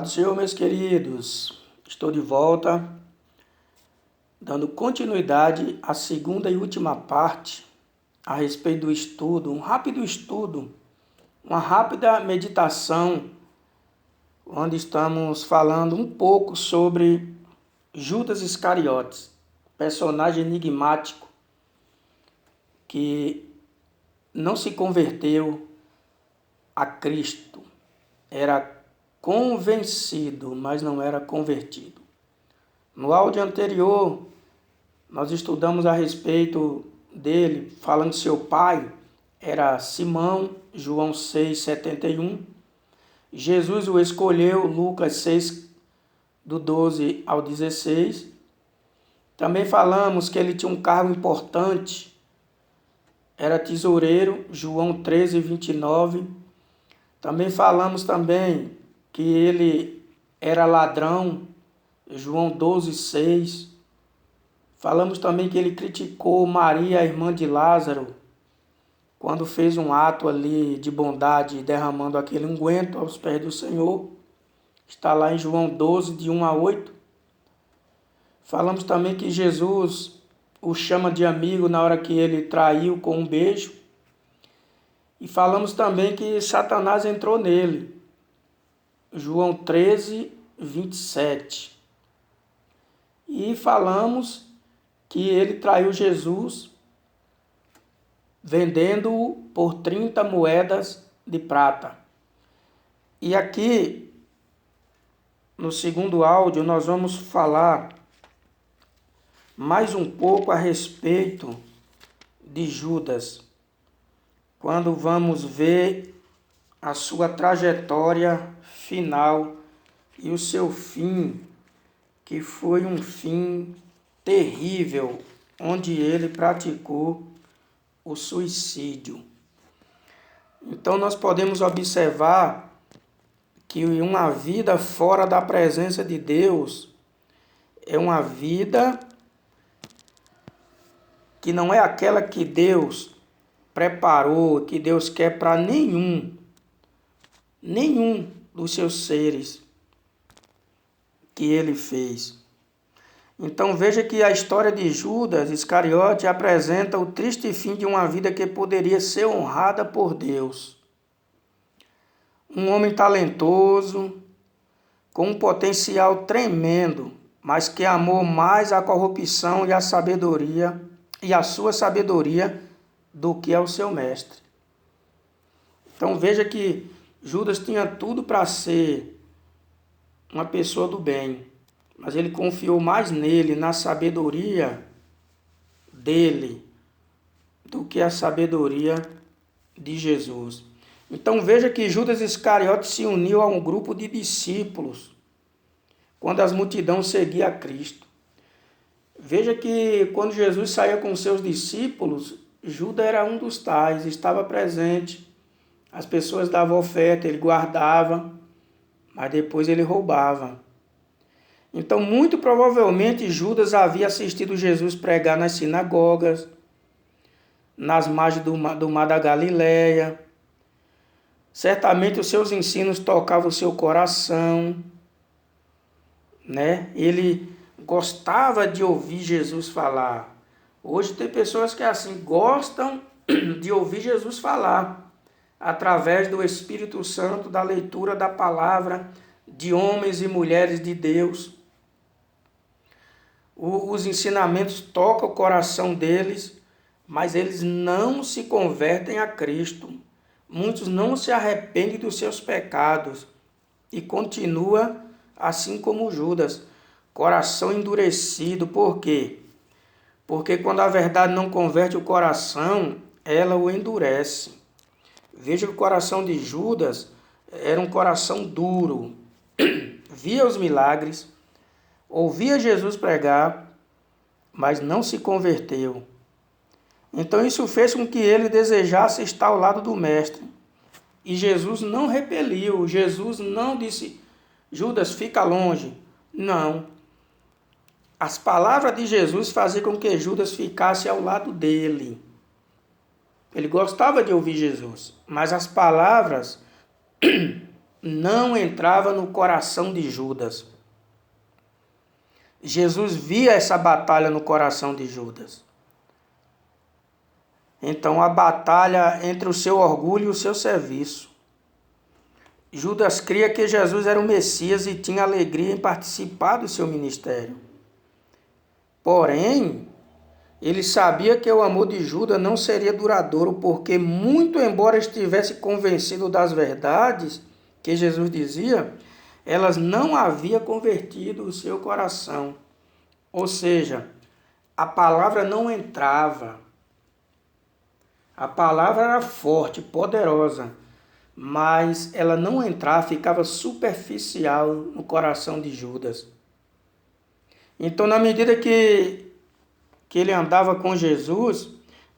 Paz do Senhor, meus queridos. Estou de volta, dando continuidade à segunda e última parte a respeito do estudo, um rápido estudo, uma rápida meditação, onde estamos falando um pouco sobre Judas Iscariotes, personagem enigmático que não se converteu a Cristo, era convencido, mas não era convertido. No áudio anterior, nós estudamos a respeito dele, falando que seu pai era Simão, João 6,71. Jesus o escolheu, Lucas 6, do 12 ao 16. Também falamos que ele tinha um cargo importante, era tesoureiro, João 13, 29. Também falamos que ele era ladrão, João 12, 6. Falamos também que ele criticou Maria, a irmã de Lázaro, quando fez um ato ali de bondade, derramando aquele unguento aos pés do Senhor. Está lá em João 12, de 1 a 8. Falamos também que Jesus o chama de amigo na hora que ele traiu com um beijo. E falamos também que Satanás entrou nele. João 13, 27. E falamos que ele traiu Jesus vendendo-o por 30 moedas de prata. E aqui, no segundo áudio, nós vamos falar mais um pouco a respeito de Judas, quando vamos ver a sua trajetória final e o seu fim, que foi um fim terrível, onde ele praticou o suicídio. Então nós podemos observar que uma vida fora da presença de Deus é uma vida que não é aquela que Deus preparou, que Deus quer para nenhum dos seus seres que ele fez. Então veja que a história de Judas Iscariote apresenta o triste fim de uma vida que poderia ser honrada por Deus. Um homem talentoso, com um potencial tremendo, mas que amou mais a corrupção e a sabedoria e a sua sabedoria do que ao seu mestre. Então veja que Judas tinha tudo para ser uma pessoa do bem, mas ele confiou mais nele, na sabedoria dele, do que a sabedoria de Jesus. Então veja que Judas Iscariote se uniu a um grupo de discípulos quando as multidões seguiam a Cristo. Veja que quando Jesus saía com seus discípulos, Judas era um dos tais, estava presente. As pessoas davam oferta, ele guardava, mas depois ele roubava. Então, muito provavelmente, Judas havia assistido Jesus pregar nas sinagogas, nas margens do mar da Galileia. Certamente os seus ensinos tocavam o seu coração, né? Ele gostava de ouvir Jesus falar. Hoje tem pessoas que assim gostam de ouvir Jesus falar, através do Espírito Santo, da leitura da palavra, de homens e mulheres de Deus. Os ensinamentos tocam o coração deles, mas eles não se convertem a Cristo. Muitos não se arrependem dos seus pecados e continuam assim como Judas, coração endurecido. Por quê? Porque quando a verdade não converte o coração, ela o endurece. Veja que o coração de Judas era um coração duro. Via os milagres, ouvia Jesus pregar, mas não se converteu. Então isso fez com que ele desejasse estar ao lado do mestre. E Jesus não repeliu, Jesus não disse, Judas, fica longe. Não. As palavras de Jesus faziam com que Judas ficasse ao lado dele. Ele gostava de ouvir Jesus, mas as palavras não entrava no coração de Judas. Jesus via essa batalha no coração de Judas. Então, a batalha entre o seu orgulho e o seu serviço. Judas cria que Jesus era o Messias e tinha alegria em participar do seu ministério. Porém, ele sabia que o amor de Judas não seria duradouro, porque muito embora estivesse convencido das verdades que Jesus dizia, elas não haviam convertido o seu coração. Ou seja, a palavra não entrava. A palavra era forte, poderosa, mas ela não entrava, ficava superficial no coração de Judas. Então, na medida que ele andava com Jesus,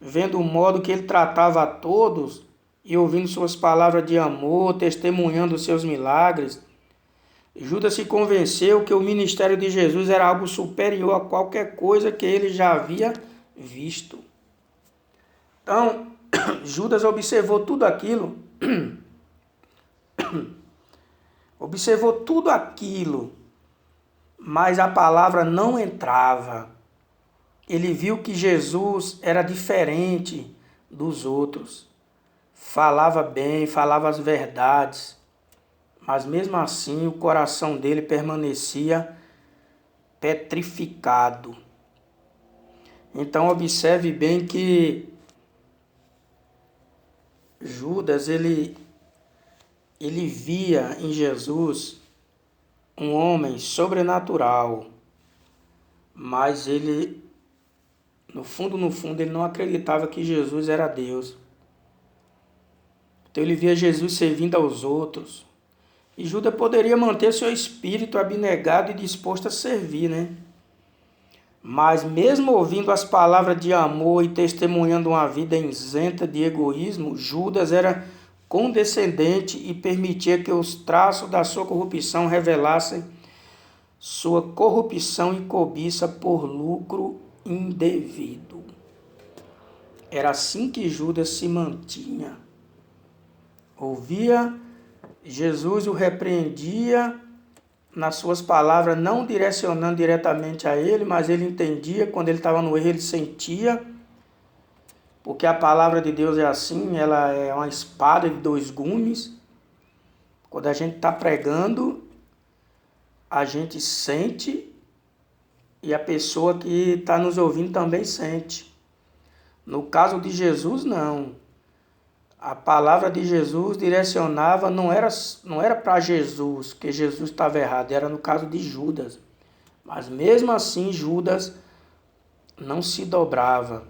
vendo o modo que ele tratava a todos e ouvindo suas palavras de amor, testemunhando os seus milagres, Judas se convenceu que o ministério de Jesus era algo superior a qualquer coisa que ele já havia visto. Então, Judas observou tudo aquilo, mas a palavra não entrava. Ele viu que Jesus era diferente dos outros. Falava bem, falava as verdades, mas mesmo assim o coração dele permanecia petrificado. Então observe bem que Judas, ele via em Jesus um homem sobrenatural, mas ele, no fundo, ele não acreditava que Jesus era Deus. Então ele via Jesus servindo aos outros. E Judas poderia manter seu espírito abnegado e disposto a servir, né? Mas mesmo ouvindo as palavras de amor e testemunhando uma vida isenta de egoísmo, Judas era condescendente e permitia que os traços da sua corrupção revelassem sua corrupção e cobiça por lucro indevido. Era assim que Judas se mantinha. Ouvia Jesus, o repreendia nas suas palavras, não direcionando diretamente a ele, mas ele entendia, quando ele estava no erro, ele sentia, porque a palavra de Deus é assim, ela é uma espada de dois gumes. Quando a gente está pregando, a gente sente e a pessoa que está nos ouvindo também sente. No caso de Jesus, não. A palavra de Jesus direcionava, não era para Jesus, que Jesus estava errado, era no caso de Judas. Mas mesmo assim, Judas não se dobrava.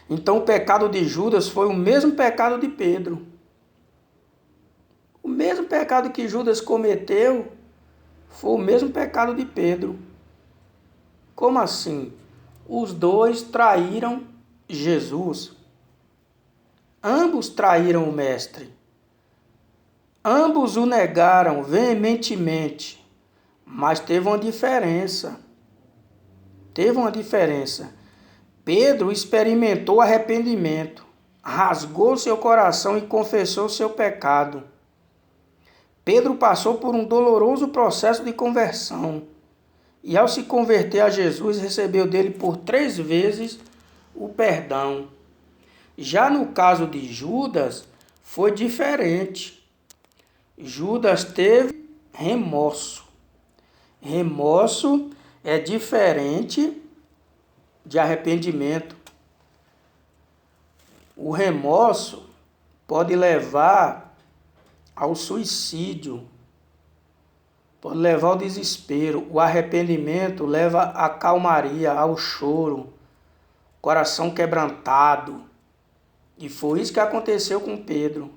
Então o pecado de Judas foi o mesmo pecado de Pedro. O mesmo pecado que Judas cometeu foi o mesmo pecado de Pedro. Como assim? Os dois traíram Jesus. Ambos traíram o Mestre. Ambos o negaram veementemente. Mas teve uma diferença. Pedro experimentou arrependimento, rasgou seu coração e confessou seu pecado. Pedro passou por um doloroso processo de conversão. E ao se converter a Jesus, recebeu dele por 3 vezes o perdão. Já no caso de Judas, foi diferente. Judas teve remorso. Remorso é diferente de arrependimento. O remorso pode levar ao suicídio, pode levar ao desespero. O arrependimento leva à calmaria, ao choro, coração quebrantado. E foi isso que aconteceu com Pedro.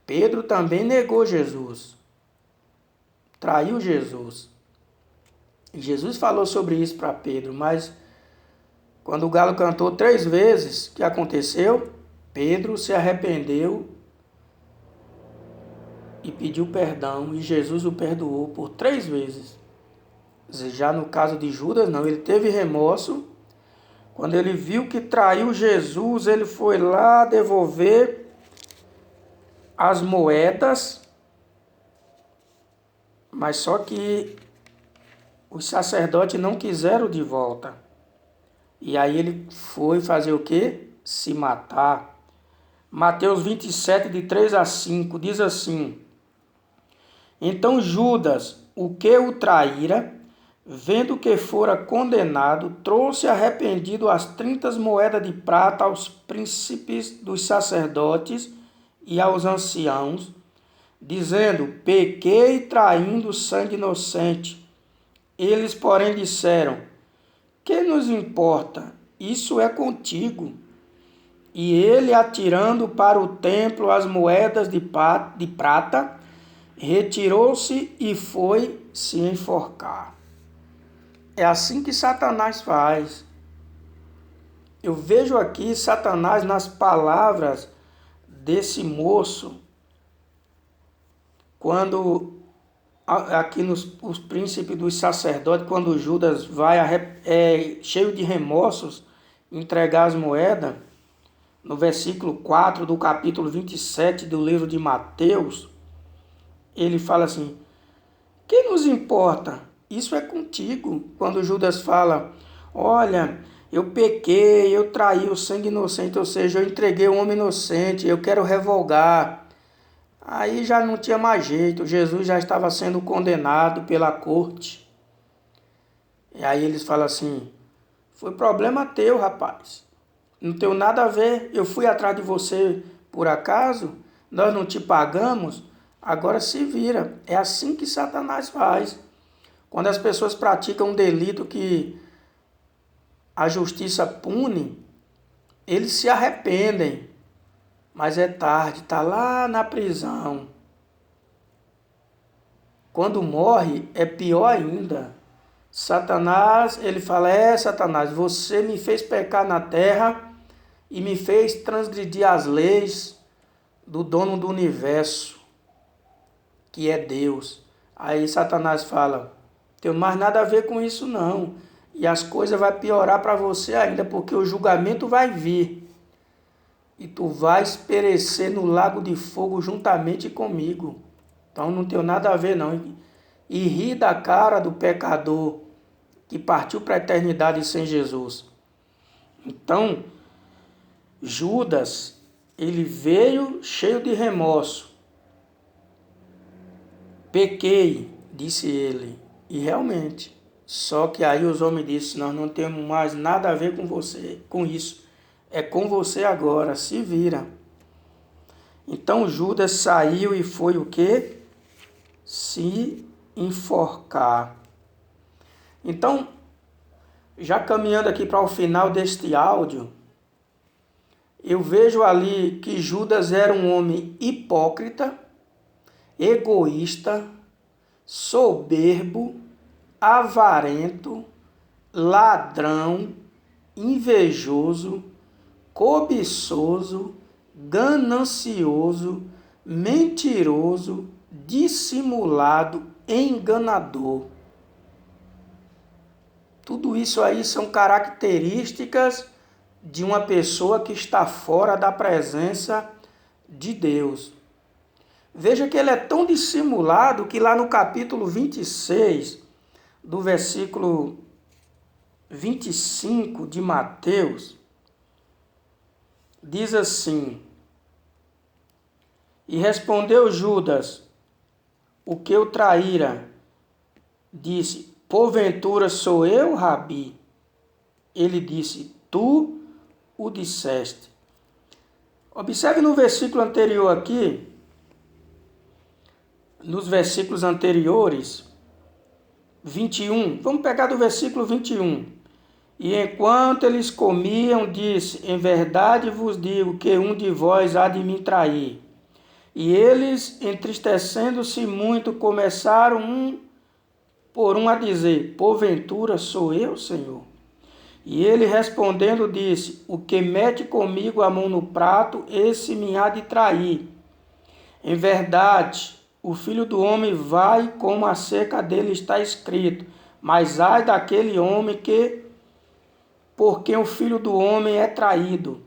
Pedro também negou Jesus. Traiu Jesus. E Jesus falou sobre isso para Pedro, mas quando o galo cantou 3 vezes, o que aconteceu? Pedro se arrependeu e pediu perdão, e Jesus o perdoou por 3 vezes. Já no caso de Judas, não, ele teve remorso. Quando ele viu que traiu Jesus, ele foi lá devolver as moedas Mas só que os sacerdotes não quiseram de volta. E aí ele foi fazer o quê? Se matar. Mateus 27, de 3 a 5, diz assim: Então Judas, o que o traíra, vendo que fora condenado, trouxe arrependido as 30 moedas de prata aos príncipes dos sacerdotes e aos anciãos, dizendo: Pequei traindo sangue inocente. Eles, porém, disseram: Que nos importa? Isso é contigo. E ele, atirando para o templo as moedas de prata, retirou-se e foi se enforcar. É assim que Satanás faz. Eu vejo aqui Satanás nas palavras desse moço, quando aqui os príncipes dos sacerdotes, quando Judas vai cheio de remorsos entregar as moedas, no versículo 4 do capítulo 27 do livro de Mateus, ele fala assim: que nos importa? Isso é contigo. Quando Judas fala: olha, eu pequei, eu traí o sangue inocente, ou seja, eu entreguei o homem inocente, eu quero revogar. Aí já não tinha mais jeito, Jesus já estava sendo condenado pela corte. E aí eles falam assim: foi problema teu, rapaz. Não tem nada a ver, eu fui atrás de você por acaso, nós não te pagamos, agora se vira. É assim que Satanás faz. Quando as pessoas praticam um delito que a justiça pune, eles se arrependem, mas é tarde, está lá na prisão. Quando morre, é pior ainda. Satanás, ele fala: Satanás, você me fez pecar na terra e me fez transgredir as leis do dono do universo, que é Deus. Aí Satanás fala: tem mais nada a ver com isso não. E as coisas vão piorar para você ainda, porque o julgamento vai vir. E tu vais perecer no lago de fogo juntamente comigo. Então não tem nada a ver não. E ri da cara do pecador que partiu para a eternidade sem Jesus. Então, Judas, ele veio cheio de remorso. Pequei, disse ele. E realmente, só que aí os homens disseram: nós não temos mais nada a ver com você, com isso. É com você agora, se vira. Então Judas saiu e foi o quê? Se enforcar. Então, já caminhando aqui para o final deste áudio, eu vejo ali que Judas era um homem hipócrita, egoísta, soberbo, avarento, ladrão, invejoso, cobiçoso, ganancioso, mentiroso, dissimulado, enganador. Tudo isso aí são características de uma pessoa que está fora da presença de Deus. Veja que ele é tão dissimulado que lá no capítulo 26, do versículo 25 de Mateus, diz assim: E respondeu Judas, o que o traíra, disse: Porventura sou eu, Rabi? Ele disse: Tu o disseste. Observe no versículo anterior aqui, nos versículos anteriores, 21, vamos pegar do versículo 21. E enquanto eles comiam, disse: Em verdade vos digo que um de vós há de me trair. E eles, entristecendo-se muito, começaram um por um a dizer: Porventura sou eu, Senhor? E ele respondendo disse: O que mete comigo a mão no prato, esse me há de trair. Em verdade, o Filho do Homem vai como acerca dele está escrito, mas ai daquele homem por quem o Filho do Homem é traído.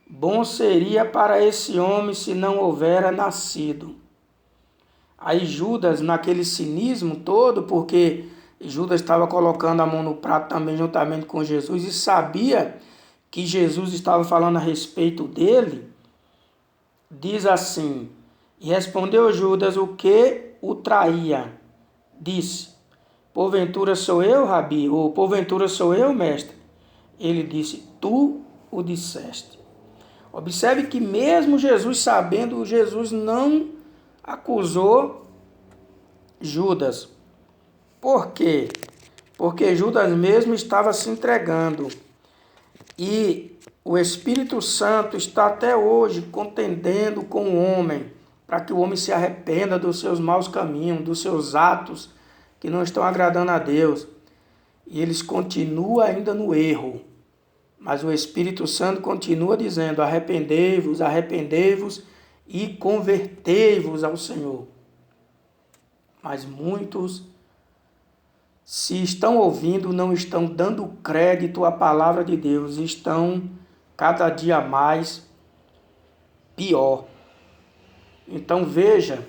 Bom seria para esse homem se não houvera nascido. Aí Judas, naquele cinismo todo, porque Judas estava colocando a mão no prato também juntamente com Jesus e sabia que Jesus estava falando a respeito dele, diz assim: e respondeu Judas o que o traía. Disse: porventura sou eu, Rabi? Ou porventura sou eu, mestre? Ele disse: tu o disseste. Observe que mesmo Jesus sabendo, Jesus não acusou Judas. Por quê? Porque Judas mesmo estava se entregando. E o Espírito Santo está até hoje contendendo com o homem, para que o homem se arrependa dos seus maus caminhos, dos seus atos que não estão agradando a Deus. E eles continuam ainda no erro. Mas o Espírito Santo continua dizendo: arrependei-vos, arrependei-vos e convertei-vos ao Senhor. Mas muitos, se estão ouvindo, não estão dando crédito à palavra de Deus, estão cada dia mais pior. Então veja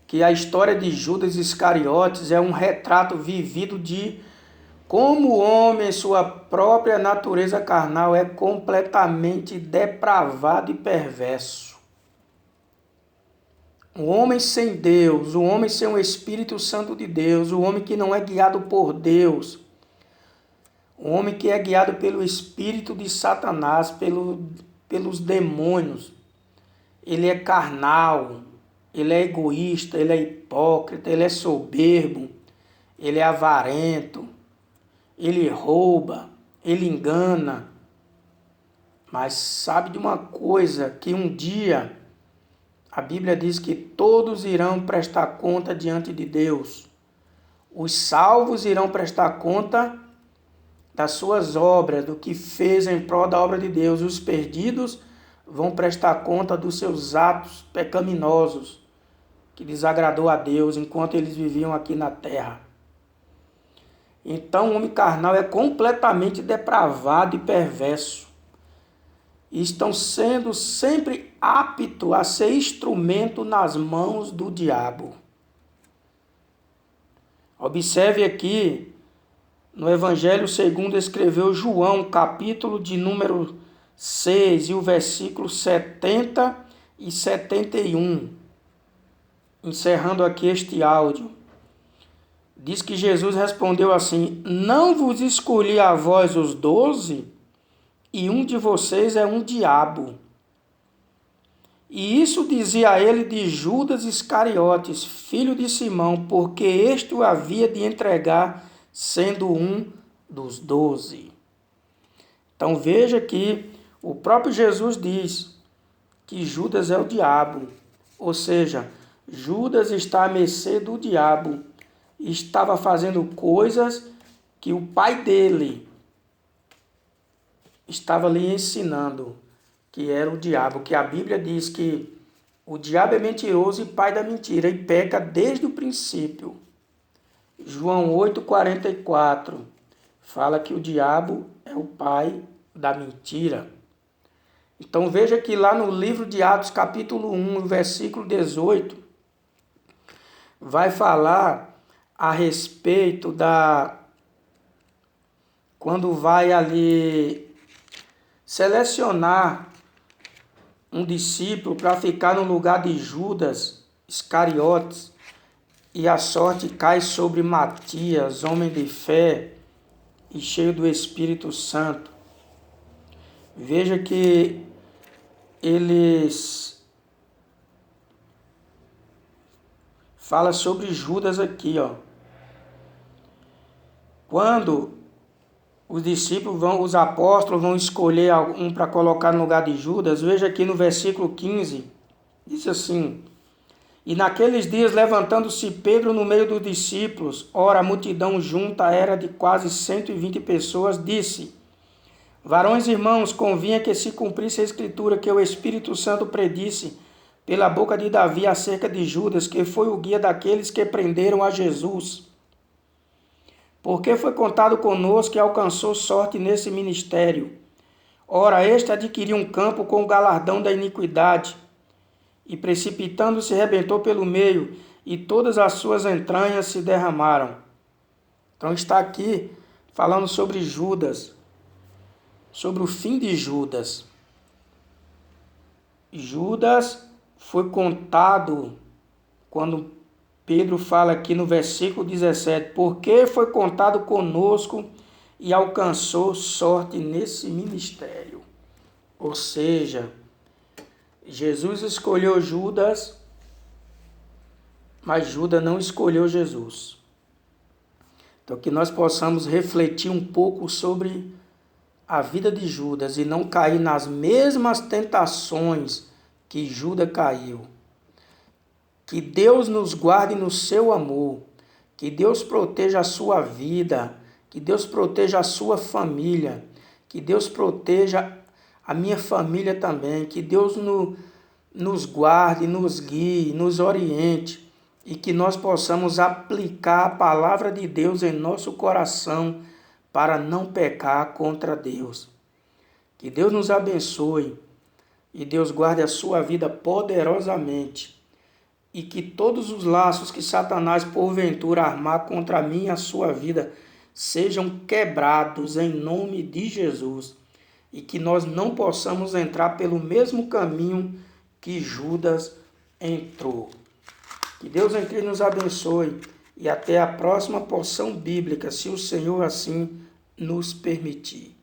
que a história de Judas Iscariotes é um retrato vivido de como o homem, em sua própria natureza carnal, é completamente depravado e perverso. O homem sem Deus, o homem sem o Espírito Santo de Deus, o homem que não é guiado por Deus, o homem que é guiado pelo espírito de Satanás, pelos demônios, ele é carnal, ele é egoísta, ele é hipócrita, ele é soberbo, ele é avarento, ele rouba, ele engana. Mas sabe de uma coisa, que um dia a Bíblia diz que todos irão prestar conta diante de Deus. Os salvos irão prestar conta das suas obras, do que fez em prol da obra de Deus. Os perdidos vão prestar conta dos seus atos pecaminosos, que desagradou a Deus enquanto eles viviam aqui na terra. Então o homem carnal é completamente depravado e perverso. E estão sendo sempre aptos a ser instrumento nas mãos do diabo. Observe aqui, no Evangelho segundo escreveu João, capítulo de número 6 e o versículo 70 e 71. Encerrando aqui este áudio. Diz que Jesus respondeu assim: não vos escolhi a vós os 12, e um de vocês é um diabo. E isso dizia ele de Judas Iscariotes, filho de Simão, porque este o havia de entregar, sendo um dos 12. Então veja que o próprio Jesus diz que Judas é o diabo. Ou seja, Judas está à mercê do diabo. Estava fazendo coisas que o pai dele estava lhe ensinando, que era o diabo, que a Bíblia diz que o diabo é mentiroso e pai da mentira, e peca desde o princípio. João 8,44 fala que o diabo é o pai da mentira. Então veja que lá no livro de Atos, capítulo 1, versículo 18, vai falar a respeito quando vai ali selecionar um discípulo para ficar no lugar de Judas Iscariotes, e a sorte cai sobre Matias, homem de fé e cheio do Espírito Santo. Veja que eles falam sobre Judas aqui, ó. Quando os discípulos os apóstolos vão escolher um para colocar no lugar de Judas, veja aqui no versículo 15, diz assim: e naqueles dias, levantando-se Pedro no meio dos discípulos, ora a multidão junta era de quase 120 pessoas, disse: varões irmãos, convinha que se cumprisse a escritura que o Espírito Santo predisse pela boca de Davi acerca de Judas, que foi o guia daqueles que prenderam a Jesus. Porque foi contado conosco e alcançou sorte nesse ministério. Ora, este adquiriu um campo com o galardão da iniquidade, e precipitando-se rebentou pelo meio, e todas as suas entranhas se derramaram. Então está aqui falando sobre Judas, sobre o fim de Judas. Judas foi contado, quando Pedro fala aqui no versículo 17, porque foi contado conosco e alcançou sorte nesse ministério. Ou seja, Jesus escolheu Judas, mas Judas não escolheu Jesus. Então que nós possamos refletir um pouco sobre a vida de Judas e não cair nas mesmas tentações que Judas caiu. Que Deus nos guarde no seu amor, que Deus proteja a sua vida, que Deus proteja a sua família, que Deus proteja a minha família também, que Deus nos guarde, nos guie, nos oriente e que nós possamos aplicar a palavra de Deus em nosso coração para não pecar contra Deus. Que Deus nos abençoe e Deus guarde a sua vida poderosamente. E que todos os laços que Satanás porventura armar contra mim e a sua vida sejam quebrados em nome de Jesus. E que nós não possamos entrar pelo mesmo caminho que Judas entrou. Que Deus em Cristo nos abençoe e até a próxima porção bíblica, se o Senhor assim nos permitir.